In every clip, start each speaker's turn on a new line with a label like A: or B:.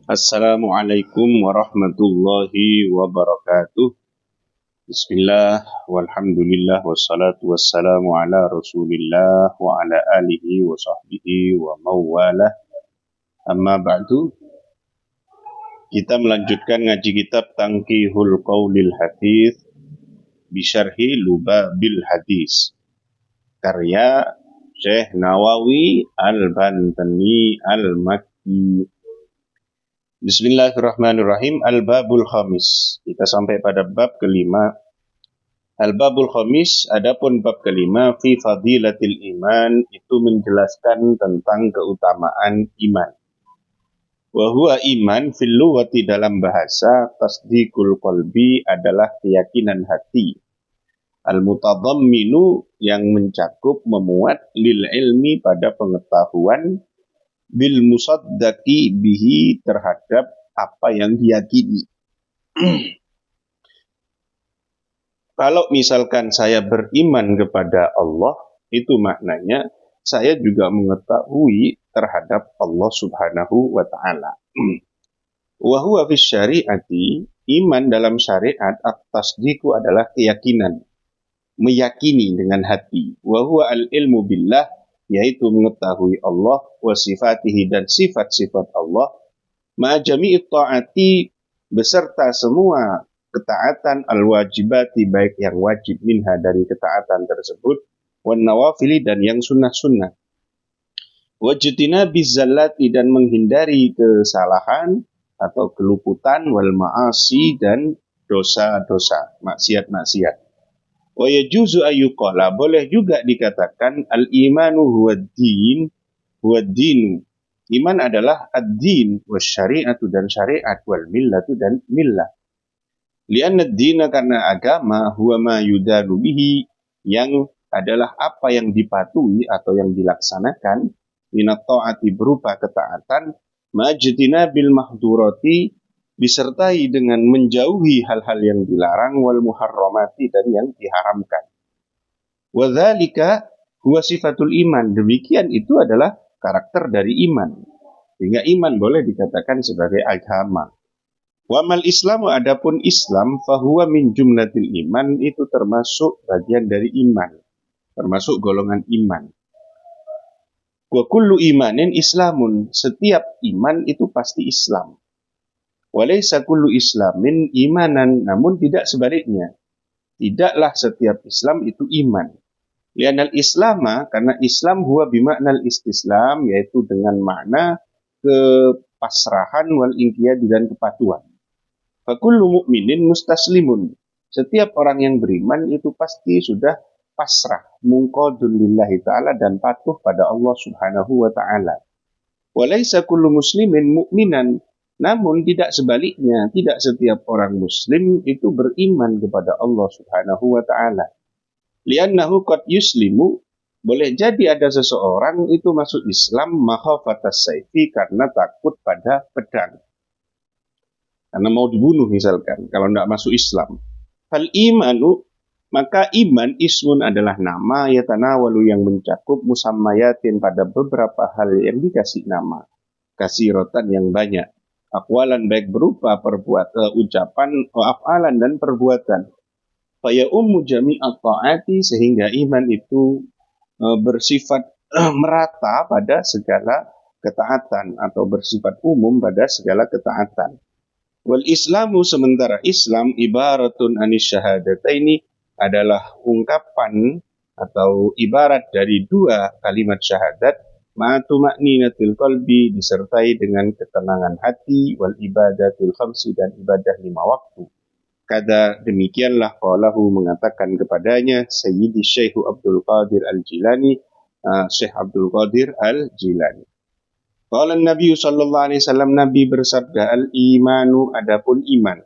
A: Assalamualaikum warahmatullahi wabarakatuh. Bismillah, walhamdulillah, wassalatu wassalamu ala rasulillah wa ala alihi wa sahbihi wa mawalah. Amma ba'du, kita melanjutkan ngaji kitab Tangkihul Qaulil Hadits Bisyarhi Lubabil Hadis, karya Syekh Nawawi Al-Bantani Al-Makki. Bismillahirrahmanirrahim. Al-Babul Khamis. Kita sampai pada bab kelima. Al-Babul Khamis, adapun bab kelima, fi fadilatil iman, itu menjelaskan tentang keutamaan iman. Wa huwa iman fil lughati, dalam bahasa, tasdiqul qalbi adalah keyakinan hati. Al-mutadamminu, yang mencakup, memuat, lil ilmi, pada pengetahuan, bil musaddaqi bihi, terhadap apa yang diyakini. Kalau misalkan saya beriman kepada Allah, itu maknanya saya juga mengetahui terhadap Allah Subhanahu wa ta'ala. Wa huwa fi syari'ati, iman dalam syariat, at-tasdiqu adalah keyakinan, meyakini dengan hati. Wa huwa al-ilmu billah, yaitu mengetahui Allah, wa sifatihi, dan sifat-sifat Allah, ma jami'it ta'ati, beserta semua ketaatan, al-wajibati, baik yang wajib, minha, dari ketaatan tersebut, wan nawafili, dan yang sunnah-sunnah, wajtina bizzallati, dan menghindari kesalahan atau keluputan, wal ma'asi, dan dosa-dosa, maksiat-maksiat. Wa yajuzu ayyuqala, boleh juga dikatakan al-imanu huwa din, huwa dinu, iman adalah ad-din, wasyari'atu, dan syariat, wal millatu, dan millah. Lianna ad-dina, karena agama, huwa ma yudanu bihi, yang adalah apa yang dipatuhi atau yang dilaksanakan, minat ta'ati, berupa ketaatan, majtina bil mahdurati, disertai dengan menjauhi hal-hal yang dilarang, wal muharramati, dan yang diharamkan. Wa dzalika huwa sifatul iman, demikian itu adalah karakter dari iman, sehingga iman boleh dikatakan sebagai agama. Wa mal islamu, adapun Islam, fahuwa min jumlatil iman, itu termasuk bagian dari iman, termasuk golongan iman. Wa kullu imanin islamun, setiap iman itu pasti Islam. Walaysa kullu islamin imanan, namun tidak sebaliknya, tidaklah setiap Islam itu iman. Lianal islama, karena Islam huwa bimaknal istislam, yaitu dengan makna kepasrahan, wal inqiyadi, dan kepatuhan. Fakullu mu'minin mustaslimun, setiap orang yang beriman itu pasti sudah pasrah, munqadun lillahi ta'ala, dan patuh pada Allah Subhanahu wa ta'ala. Walaysa kullu muslimin mu'minan, namun tidak sebaliknya, tidak setiap orang muslim itu beriman kepada Allah Subhanahu wa ta'ala. Liannahu qad yuslimu, boleh jadi ada seseorang itu masuk Islam makhafatas saifi, karena takut pada pedang, karena mau dibunuh misalkan, kalau tidak masuk Islam. Fal imanu, maka iman, ismun adalah nama, yatanawalu, yang mencakup, musammayatin, pada beberapa hal yang dikasih nama, kasirotan, yang banyak, aqwalan, baik berupa ucapan, afalan, dan perbuatan. Faya ummu jami'at ta'ati, sehingga iman itu bersifat merata pada segala ketaatan, atau bersifat umum pada segala ketaatan. Wal islamu, sementara Islam, ibaratun anis syahadataini, adalah ungkapan atau ibarat dari dua kalimat syahadat, ma'atu ma'ninatil qalbi, disertai dengan ketenangan hati, wal ibadatil khamsi, dan ibadah 5 waktu. Kada demikianlah qalahu, mengatakan kepadanya Sayyidi Syekh Abdul Qadir Al-Jilani, Syekh Abdul Qadir Al-Jilani. Qala Nabi sallallahu alaihi wasallam, Nabi bersabda, al-imanu, adapun iman,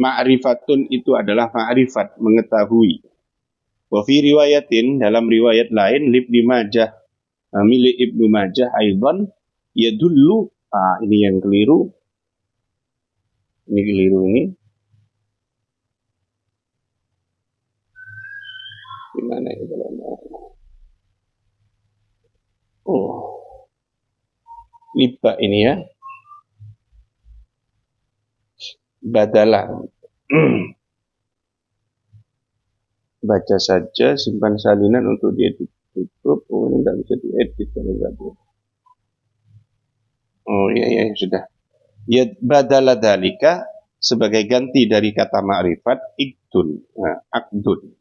A: ma'rifatun, itu adalah ma'rifat, mengetahui. Wa fi riwayatin, dalam riwayat lain, Ibnu Majah, milik Ibnu Majah, aidan, yadullu, ini yang keliru. Ini keliru ini. Gimana ini kalau lipa ini ya. badalan. Baca saja, simpan salinan untuk diedit. Tutup, ini tidak bisa diedit kalau nggak boleh. Oh iya sudah. Ya badala dalika sebagai ganti dari kata ma'rifat ikdun, akdun.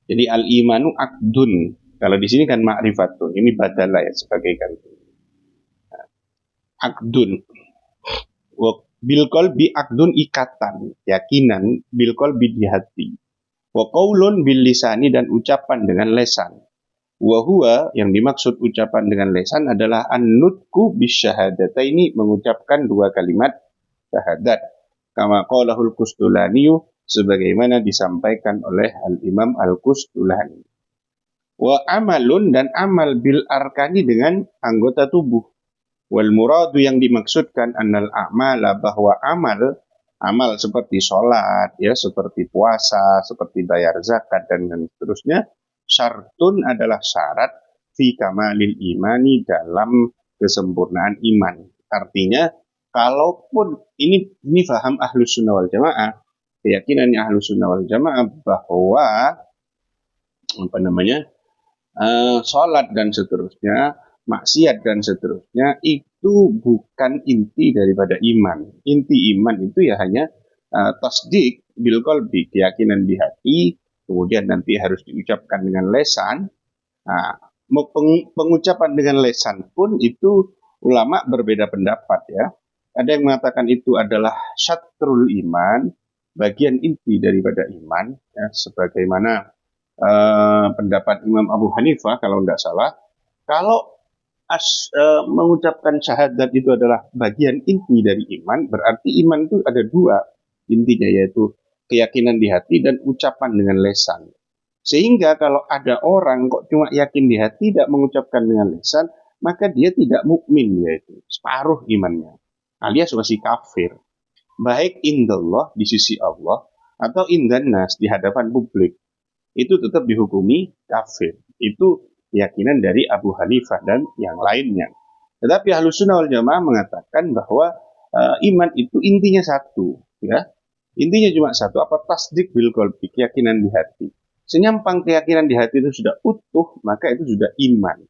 A: Jadi al-imanu akdun. Kalau di sini kan ma'rifatun, ini badala ya sebagai ganti. Akdun. Bil qalbi akdun ikatan, yakinan bil qalbi di hati. Wa qaulun bil lisani dan ucapan dengan lesan. Wa huwa yang dimaksud ucapan dengan lesan adalah an-nutqu bisyahadataini, mengucapkan dua kalimat syahadat. Kama qalahul Qustulani, sebagaimana disampaikan oleh Al-Imam Al-Qustulani. Wa amalun dan amal bil arkani dengan anggota tubuh. Wal muradu yang dimaksudkan annal a'mala bahwa amal seperti sholat, ya, seperti puasa, seperti bayar zakat dan seterusnya, syartun adalah syarat fi kamalil imani, dalam kesempurnaan iman. Artinya, kalaupun ini faham ahlus sunnah wal jamaah, keyakinannya ahlus sunnah wal jamaah bahwa sholat dan seterusnya, maksiat dan seterusnya itu bukan inti daripada iman. Inti iman itu ya hanya tasdik bil qalbi, keyakinan di hati, kemudian nanti harus diucapkan dengan lesan. Pengucapan dengan lesan pun itu ulama berbeda pendapat ya. Ada yang mengatakan itu adalah syatrul iman, bagian inti daripada iman, ya, sebagaimana pendapat Imam Abu Hanifah kalau tidak salah. Kalau mengucapkan syahadat itu adalah bagian inti dari iman, berarti iman itu ada dua intinya, yaitu keyakinan di hati dan ucapan dengan lesan. Sehingga kalau ada orang kok cuma yakin di hati, tidak mengucapkan dengan lesan, maka dia tidak mukmin, yaitu separuh imannya, alias masih kafir. Baik indallah, di sisi Allah, atau indannas, di hadapan publik, itu tetap dihukumi kafir. Itu keyakinan dari Abu Hanifah dan yang lainnya. Tetapi Ahlus Sunnah wal Jamaah mengatakan bahwa iman itu intinya satu, ya. Intinya cuma satu, apa? Tasdik bil qalbi, keyakinan di hati. Senyampang keyakinan di hati itu sudah utuh, maka itu sudah iman.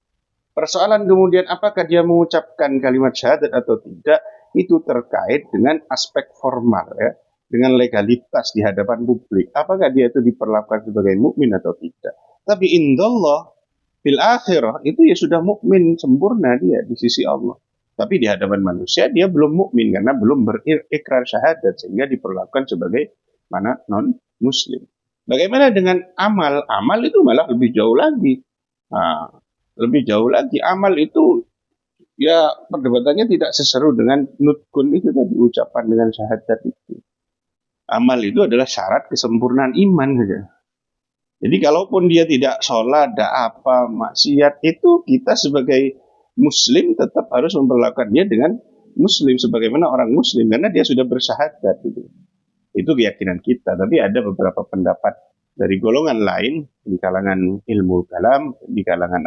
A: Persoalan kemudian apakah dia mengucapkan kalimat syahadat atau tidak, itu terkait dengan aspek formal, ya, dengan legalitas di hadapan publik. Apakah dia itu diperlakukan sebagai mukmin atau tidak? Tapi indallah fil akhirah itu ya sudah mukmin sempurna dia di sisi Allah. Tapi di hadapan manusia dia belum mukmin karena belum berikrar syahadat, sehingga diperlakukan sebagai mana non muslim. Bagaimana dengan amal? Amal itu malah lebih jauh lagi. Lebih jauh lagi. Amal itu ya perdebatannya tidak seseru dengan nutkun itu tadi, ucapan dengan syahadat itu. Amal itu adalah syarat kesempurnaan iman saja. Jadi kalaupun dia tidak sholat, tidak apa, maksiat, itu kita sebagai muslim tetap harus memperlakukan dia dengan muslim, sebagaimana orang muslim, karena dia sudah bersyahadat. Gitu. Itu keyakinan kita. Tapi ada beberapa pendapat dari golongan lain, di kalangan ilmu kalam, di kalangan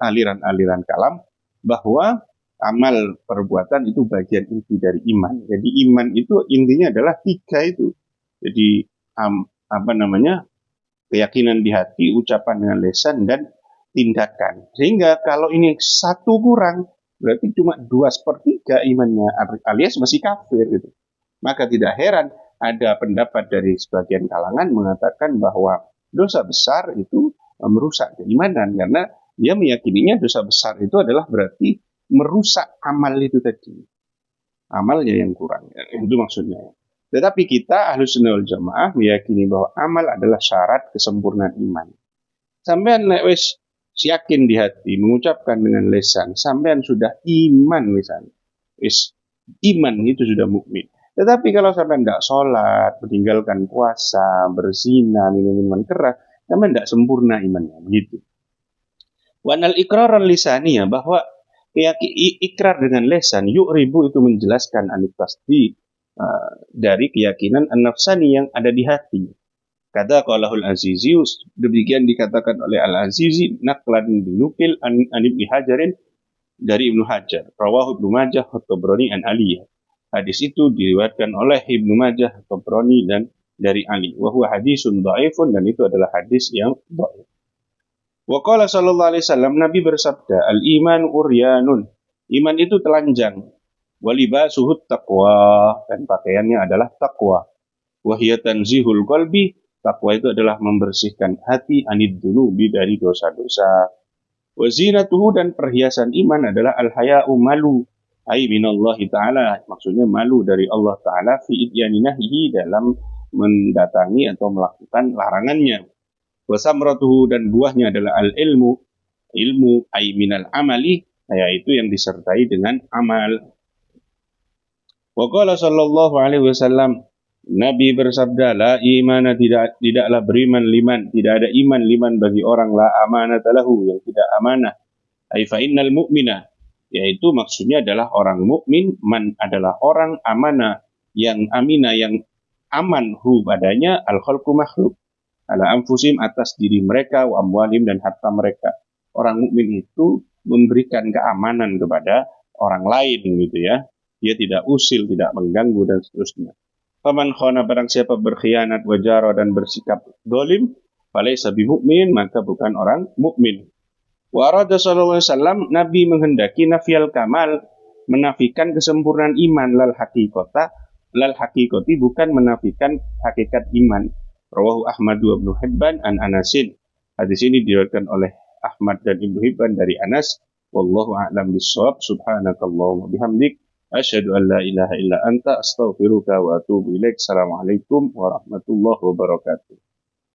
A: aliran-aliran kalam, bahwa amal perbuatan itu bagian inti dari iman. Jadi iman itu intinya adalah tiga itu. Jadi keyakinan di hati, ucapan dengan lisan, dan tindakan. Sehingga kalau ini satu kurang, berarti cuma 2/3 imannya, alias masih kafir gitu. Maka tidak heran ada pendapat dari sebagian kalangan mengatakan bahwa dosa besar itu merusak keimanan, karena dia meyakininya dosa besar itu adalah berarti merusak amal itu tadi. Amalnya yang kurang, itu maksudnya. Tetapi kita Ahlus Sunnah wal Jamaah meyakini bahwa amal adalah syarat kesempurnaan iman. Sampean nek wis yakin di hati, mengucapkan dengan lisan, sampean sudah iman misalnya. Wis iman itu sudah mukmin. Tetapi kalau sampean tidak sholat, meninggalkan puasa, berzina, minum minuman keras, sampean tidak sempurna imannya, begitu. Wanal iqraran lisaniyah, bahwa ikrar dengan lisan, yu'ribu itu menjelaskan anit tasdiq, dari keyakinan an-nafsani yang ada di hati. Kata qalahul Azizi, demikian dikatakan oleh Al-Azizi, naqlan dinukil an Ibnu Hajarin, dari Ibnu Hajar, rawahu Ibnu Majah wa Tabrani an Aliyah. Hadis itu diriwayatkan oleh Ibnu Majah, Tabrani, dan dari Ali. Wa huwa hadisun dhaifun, dan itu adalah hadis yang dhaif. Wa qala sallallahu alaihi wasallam, Nabi bersabda, al-iman uryanun. Iman itu telanjang. Wa libasuhut taqwa, dan pakaiannya adalah taqwa. Wa hiya tanzihul qalbi. Taqwa itu adalah membersihkan hati anid dunubi, dari dosa-dosa. Wa zinatuhu, dan perhiasan iman adalah al-haya'u, malu. Ai minallahi ta'ala, maksudnya malu dari Allah ta'ala, fi idyaninahi, dalam mendatangi atau melakukan larangannya. Wa samratuhu, dan buahnya adalah al-ilmu. Ilmu ai minal amali, yaitu yang disertai dengan amal. Wa qala sallallahu alaihi wasallam, Nabi bersabda, la imana, tidaklah beriman liman, tidak ada iman liman bagi orang la amanata lahu, yang tidak amanah. Ai fa innal mu'mina, yaitu maksudnya adalah orang mukmin, man adalah orang amanah, yang amina, yang aman hu padanya, al khalqu makhluk, ala anfusim, atas diri mereka, wa amwalim, dan harta mereka. Orang mukmin itu memberikan keamanan kepada orang lain gitu ya. Dia tidak usil, tidak mengganggu, dan seterusnya. Faman khana, barang siapa berkhianat, wajara, dan bersikap dolim, falaysa bimu'min, maka bukan orang mukmin. Wa arada sallallahu alaihi wasallam, Nabi menghendaki nafiyal kamal, menafikan kesempurnaan iman, lal hakikati, bukan menafikan hakikat iman. Rawahu Ahmad wa Ibnu Hibban an Anasin. Hadis ini diriwayatkan oleh Ahmad dan Ibnu Hibban dari Anas. Wallahu a'lam bissawab. Subhanakallahumma bihamdik, asyhadu an la ilaha illa anta, astaghfiruka wa atubu ilaik. Assalamualaikum warahmatullahi wabarakatuh.